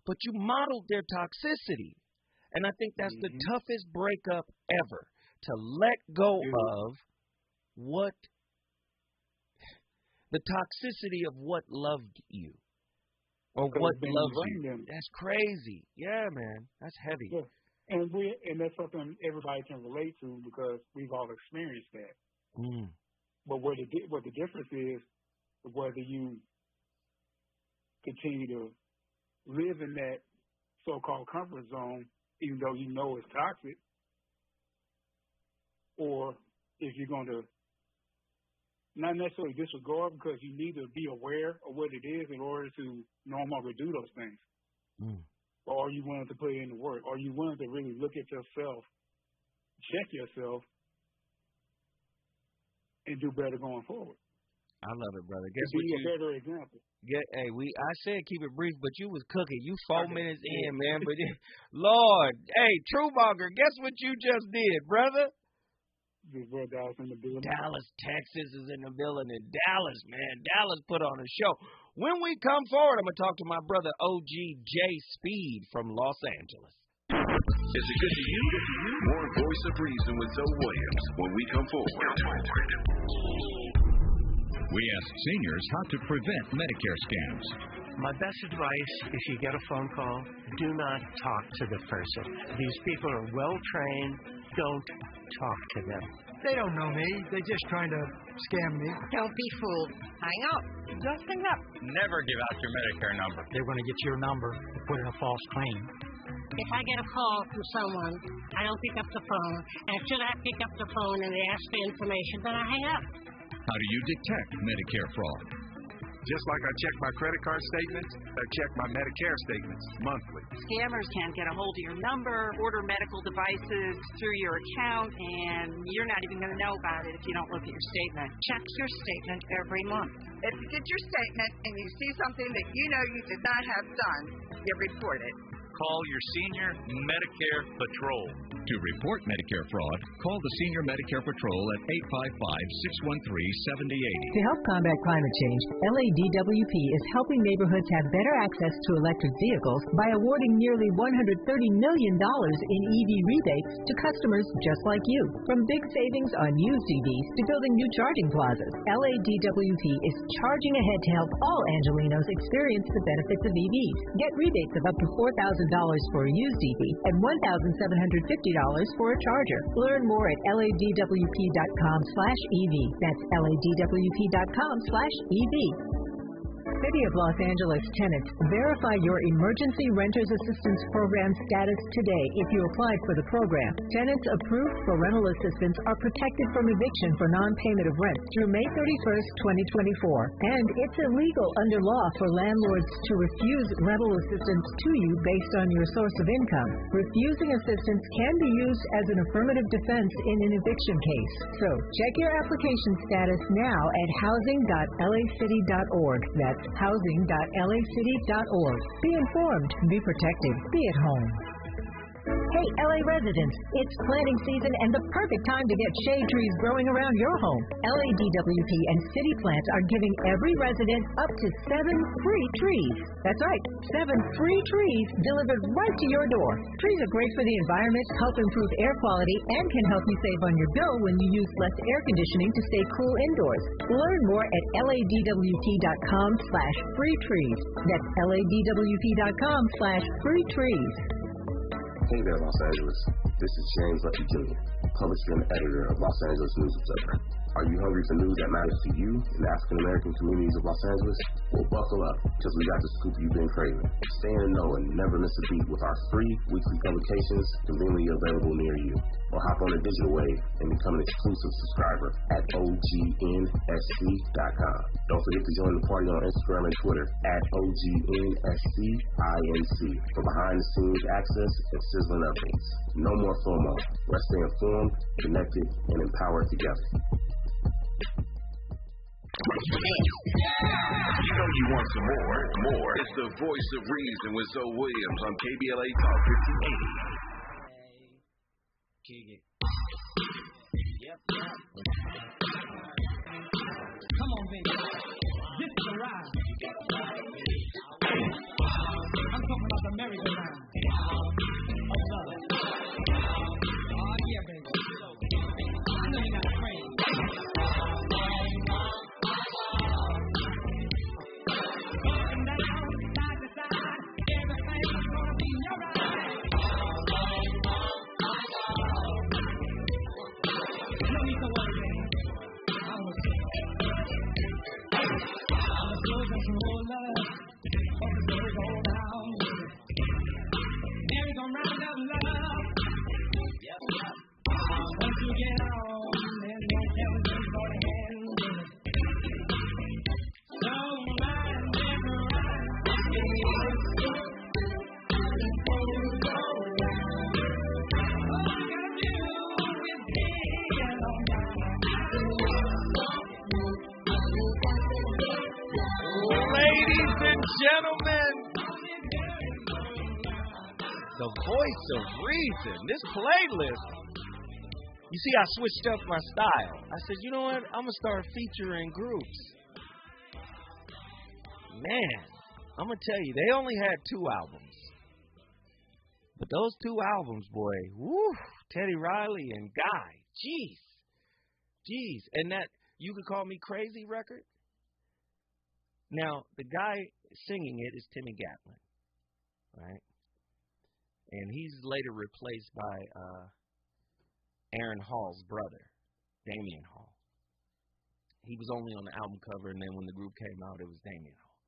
Speaker 2: But you modeled their toxicity. And I think that's the toughest breakup ever, to let go of what the toxicity of what loved you or what loves you. That's crazy. Yeah, man. That's heavy.
Speaker 9: Yeah. And that's something everybody can relate to because we've all experienced that. But what the difference is whether you continue to live in that so-called comfort zone, even though you know it's toxic, or if you're going to not necessarily disregard because you need to be aware of what it is in order to no longer do those things. Or are you willing to put in the work? Are you willing to really look at yourself, check yourself, and do better going forward?
Speaker 2: I love it, brother.
Speaker 9: Guess be a better example.
Speaker 2: I said keep it brief, but you was cooking. You 4 minutes in, man. But Lord, Truemonger, guess what you just did, brother?
Speaker 9: This brother Dallas in the building.
Speaker 2: Dallas, Texas is in the building. And Dallas, man, Dallas put on a show. When we come forward, I'm gonna talk to my brother OG J Speed from Los Angeles.
Speaker 5: Is it good to you? More Voice of Reason with Zoe Williams when we come forward.
Speaker 10: We ask seniors how to prevent Medicare scams.
Speaker 11: My best advice, if you get a phone call, do not talk to the person. These people are well trained. Don't talk to them.
Speaker 15: They don't know me. They're just trying to scam me.
Speaker 16: Don't be fooled. Hang up. Just hang up.
Speaker 26: Never give out your Medicare number.
Speaker 15: They're going to get your number and put in a false claim.
Speaker 1: if I get a call from someone, I don't pick up the phone. And should I pick up the phone and they ask for information, then I hang up.
Speaker 10: How do you detect Medicare fraud?
Speaker 5: Just like I check my credit card statements, I check my Medicare statements monthly.
Speaker 6: Scammers can get a hold of your number, order medical devices through your account, and you're not even going to know about it if you don't look at your statement.
Speaker 16: Check your statement every month. If you get your statement and you see something that you know you did not have done, you report it.
Speaker 18: Call your senior Medicare Patrol.
Speaker 10: To report Medicare fraud, call the Senior Medicare Patrol at 855-613-7080.
Speaker 20: To help combat climate change, LADWP is helping neighborhoods have better access to electric vehicles by awarding nearly $130 million in EV rebates to customers just like you. From big savings on used EVs to building new charging plazas, LADWP is charging ahead to help all Angelinos experience the benefits of EVs. Get rebates of up to $4,000 for a used EV and $1,750 for a charger. Learn more at ladwp.com/EV. That's ladwp.com/EV. City of Los Angeles tenants, verify your Emergency Renters Assistance Program status today if you applied for the program. Tenants approved for rental assistance are protected from eviction for non-payment of rent through May 31st, 2024. And it's illegal under law for landlords to refuse rental assistance to you based on your source of income. Refusing assistance can be used as an affirmative defense in an eviction case. So check your application status now at housing.lacity.org. That's housing.lacity.org. Be informed, be protected, be at home. Hey, LA residents, it's planting season and the perfect time to get shade trees growing around your home. LADWP and City Plants are giving every resident up to 7 free trees. That's right, 7 free trees delivered right to your door. Trees are great for the environment, help improve air quality, and can help you save on your bill when you use less air conditioning to stay cool indoors. Learn more at ladwp.com/free trees. That's ladwp.com/free trees.
Speaker 21: Hey there, Los Angeles. This is James Lucky Jr., publisher and editor of Los Angeles News Observer. Are you hungry for news that matters to you and the African-American communities of Los Angeles? Well, buckle up, because we got the scoop you've been craving. Stay in the know and never miss a beat with our free weekly publications conveniently available near you. Or hop on the digital wave and become an exclusive subscriber at OGNSC.com. Don't forget to join the party on Instagram and Twitter at OGNSCINC for behind-the-scenes access and sizzling updates. No more FOMO. Let's stay informed, connected, and empowered together.
Speaker 5: You know you want some more. It's the voice of reason with Zoe Williams on KBLA Talk 1580.
Speaker 2: Kick it. Yep.
Speaker 22: Come on, baby. This is a ride. I'm talking about the merry-go-round. Of love. Oh, yeah, baby. I know you're not afraid.
Speaker 2: Gentlemen, the voice of reason. This playlist, you see, I switched up my style. I said, you know what? I'm going to start featuring groups. Man, I'm going to tell you, they only had 2 albums. But those 2 albums, boy, woo, Teddy Riley and Guy, jeez. And that You Could Call Me Crazy record. Now, the guy singing it is Timmy Gatlin, right? And he's later replaced by Aaron Hall's brother, Damian Hall. He was only on the album cover, and then when the group came out, it was Damian Hall.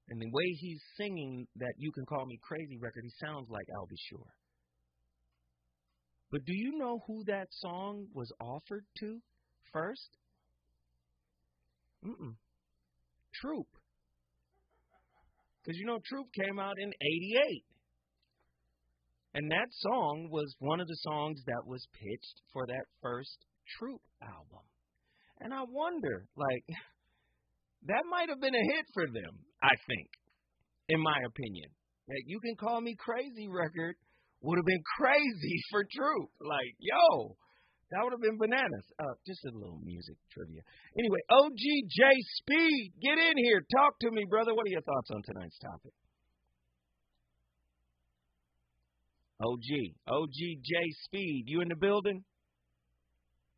Speaker 2: And the way he's singing that You Can Call Me Crazy record, he sounds like I'll Be Sure. But do you know who that song was offered to first? Troop. Because, you know, Troop came out in 88. And that song was one of the songs that was pitched for that first Troop album. And I wonder, like, that might have been a hit for them, I think, in my opinion. That You Can Call Me Crazy record would have been crazy for Troop. Like, yo, that would have been bananas. Just a little music trivia. Anyway, OGJ Speed, get in here. Talk to me, brother. What are your thoughts on tonight's topic? OGJ Speed, you in the building?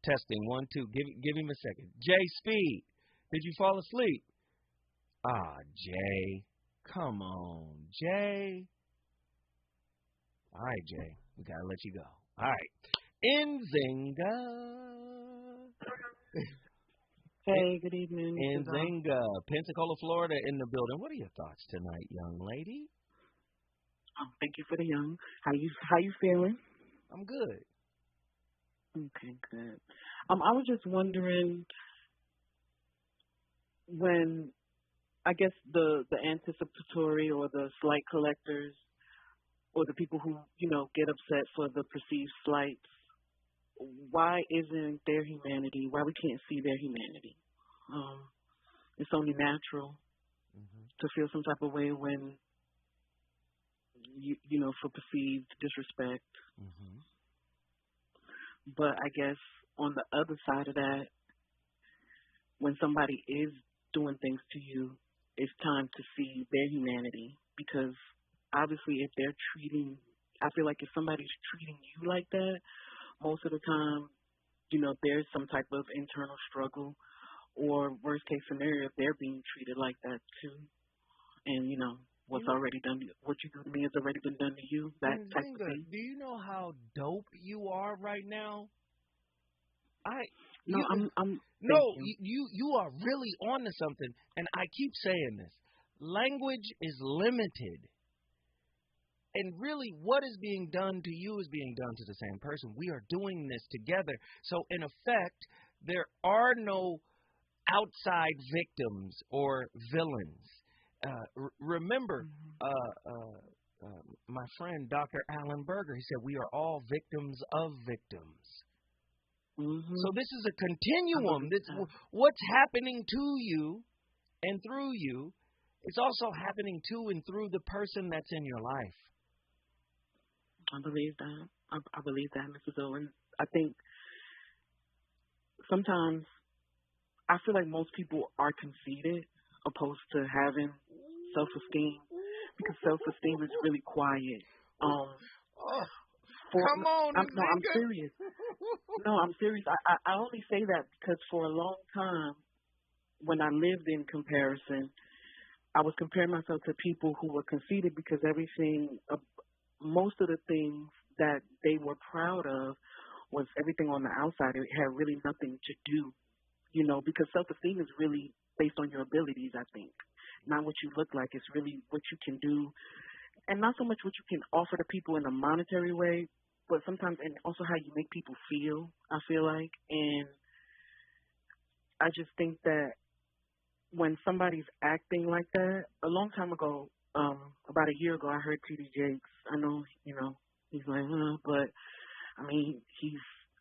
Speaker 2: Testing, 1, 2. Give him a second. J Speed, did you fall asleep? Jay, come on, Jay. All right, Jay, we gotta let you go. All right, Nzinga.
Speaker 3: Hey, good evening.
Speaker 2: Nzinga, Pensacola, Florida, in the building. What are your thoughts tonight, young lady?
Speaker 3: Thank you for the young. How you feeling?
Speaker 2: I'm good.
Speaker 3: Okay, good. I was just wondering when, I guess the anticipatory or the slight collectors or the people who, you know, get upset for the perceived slights, why isn't their humanity, why we can't see their humanity? It's only natural to feel some type of way when you know, for perceived disrespect. But I guess on the other side of that, when somebody is doing things to you, it's time to see their humanity. Because obviously if they're I feel like if somebody's treating you like that, most of the time, you know, there's some type of internal struggle, or worst case scenario, they're being treated like that too. And, you know, what's already done, what you do to me has already been done to you, that type of thing.
Speaker 2: Do you know how dope you are right now?
Speaker 3: You
Speaker 2: are really on to something, and I keep saying this. Language is limited. And really, what is being done to you is being done to the same person. We are doing this together. So, in effect, there are no outside victims or villains. Remember, my friend Dr. Alan Berger, he said, we are all victims of victims. So this is a continuum. What's happening to you and through you, it's also happening to and through the person that's in your life.
Speaker 3: I believe that. I believe that, Mrs. Owen. I think sometimes I feel like most people are conceited opposed to having self-esteem, because self-esteem is really quiet.
Speaker 2: Come on,
Speaker 3: I'm serious. No, I'm serious. I only say that because for a long time, when I lived in comparison, I was comparing myself to people who were conceited because most of the things that they were proud of was everything on the outside. It had really nothing to do, you know, because self-esteem is really based on your abilities, I think. Not what you look like. It's really what you can do, and not so much what you can offer to people in a monetary way, but sometimes, and also how you make people feel, I feel like. And I just think that when somebody's acting like that, a long time ago, about a year ago, I heard T.D. Jakes. I know, you know, he's like, but I mean,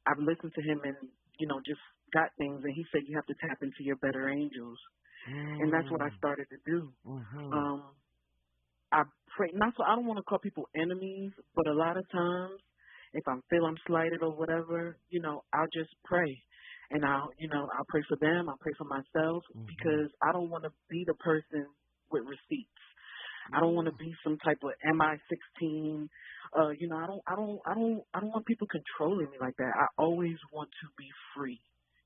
Speaker 3: I've listened to him and, you know, just got things, and he said you have to tap into your better angels. And that's what I started to do. I pray, not so I don't want to call people enemies, but a lot of times if I feel I'm slighted or whatever, you know, I'll just pray. And I'll pray for them, I'll pray for myself, because I don't want to be the person with receipts. I don't want to be some type of MI-16. You know, I don't want people controlling me like that. I always want to be free.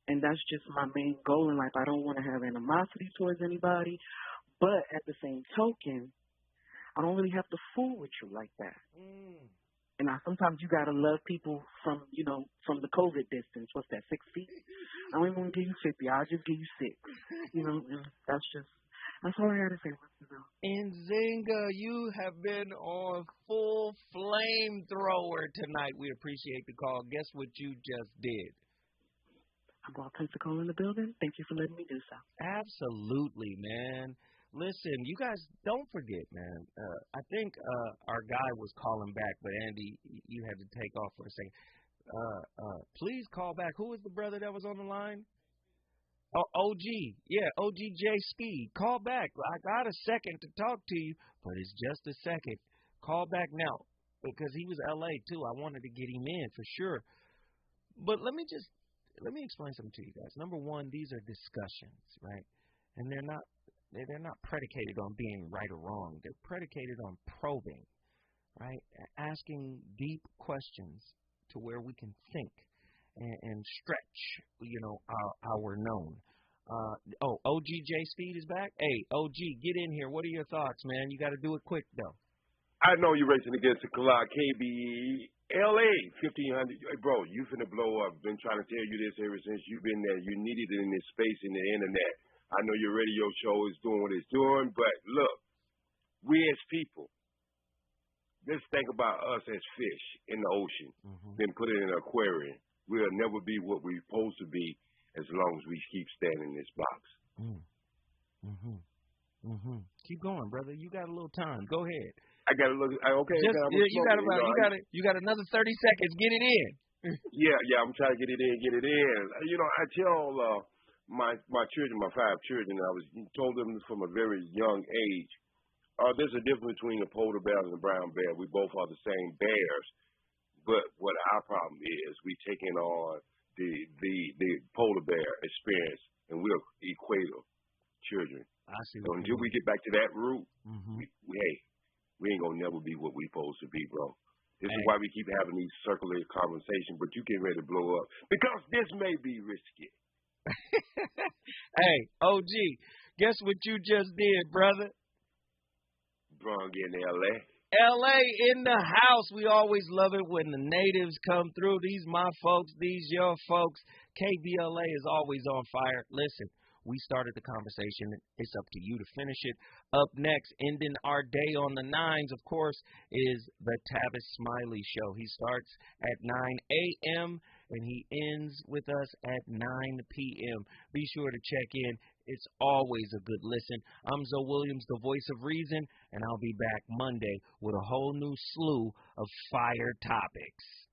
Speaker 3: And that's just my main goal in life. I don't want to have animosity towards anybody. But at the same token, I don't really have to fool with you like that. And sometimes you got to love people from the COVID distance. What's that, 6 feet? I don't even want to give you 50. I'll just give you 6. You know, and that's all I got to say.
Speaker 2: Nzinga, you have been on full flamethrower tonight. We appreciate the call. Guess what you just did?
Speaker 3: I brought Pensacola in the building. Thank you for letting me do so.
Speaker 2: Absolutely, man. Listen, you guys don't forget, man. I think our guy was calling back, but Andy, you had to take off for a second. Please call back. Who was the brother that was on the line? Oh, OG. Yeah, OGJ Speed. Call back. I got a second to talk to you, but it's just a second. Call back now because he was LA too. I wanted to get him in for sure. But let me explain something to you guys. Number one, these are discussions, right? And they're not predicated on being right or wrong. They're predicated on probing, right? Asking deep questions to where we can think and stretch, our known. OGJ Speed is back. Hey, OG, get in here. What are your thoughts, man? You got to do it quick, though.
Speaker 4: I know you're racing against the clock. KBLA 1500. Bro, you finna blow up. Been trying to tell you this ever since you've been there. You needed it in this space in the internet. I know your radio show is doing what it's doing, but look, we as people, let's think about us as fish in the ocean, then put it in an aquarium. We'll never be what we're supposed to be as long as we keep standing in this box.
Speaker 2: Keep going, brother. You got a little time. Go ahead.
Speaker 4: I got to look. Okay.
Speaker 2: You got another 30 seconds. Get it in.
Speaker 4: Yeah. I'm trying to get it in. I tell my children, my 5 children, I told them from a very young age, there's a difference between a polar bear and a brown bear. We both are the same bears. But what our problem is, we taking on the polar bear experience, and we're equator children.
Speaker 2: I see.
Speaker 4: So until we get back to that root, we ain't gonna never be what we supposed to be, bro. This is why we keep having these circular conversations. But you get ready to blow up because this may be risky.
Speaker 2: Hey, OG, guess what you just did, brother?
Speaker 4: Brung in LA.
Speaker 2: LA in the house. We always love it when the natives come through. These my folks, these your folks. KBLA is always on fire. Listen, we started the conversation. It's up to you to finish it. Up next, ending our day on the 9s, of course, is the Tavis Smiley Show. He starts at 9 a.m. and he ends with us at 9 p.m. Be sure to check in. It's always a good listen. I'm Zoe Williams, the voice of reason, and I'll be back Monday with a whole new slew of fire topics.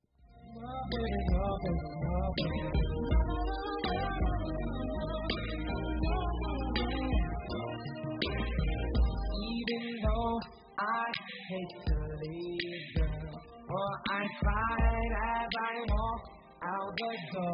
Speaker 22: Even though I hate to leave, girl, or I fight as I walk out the door.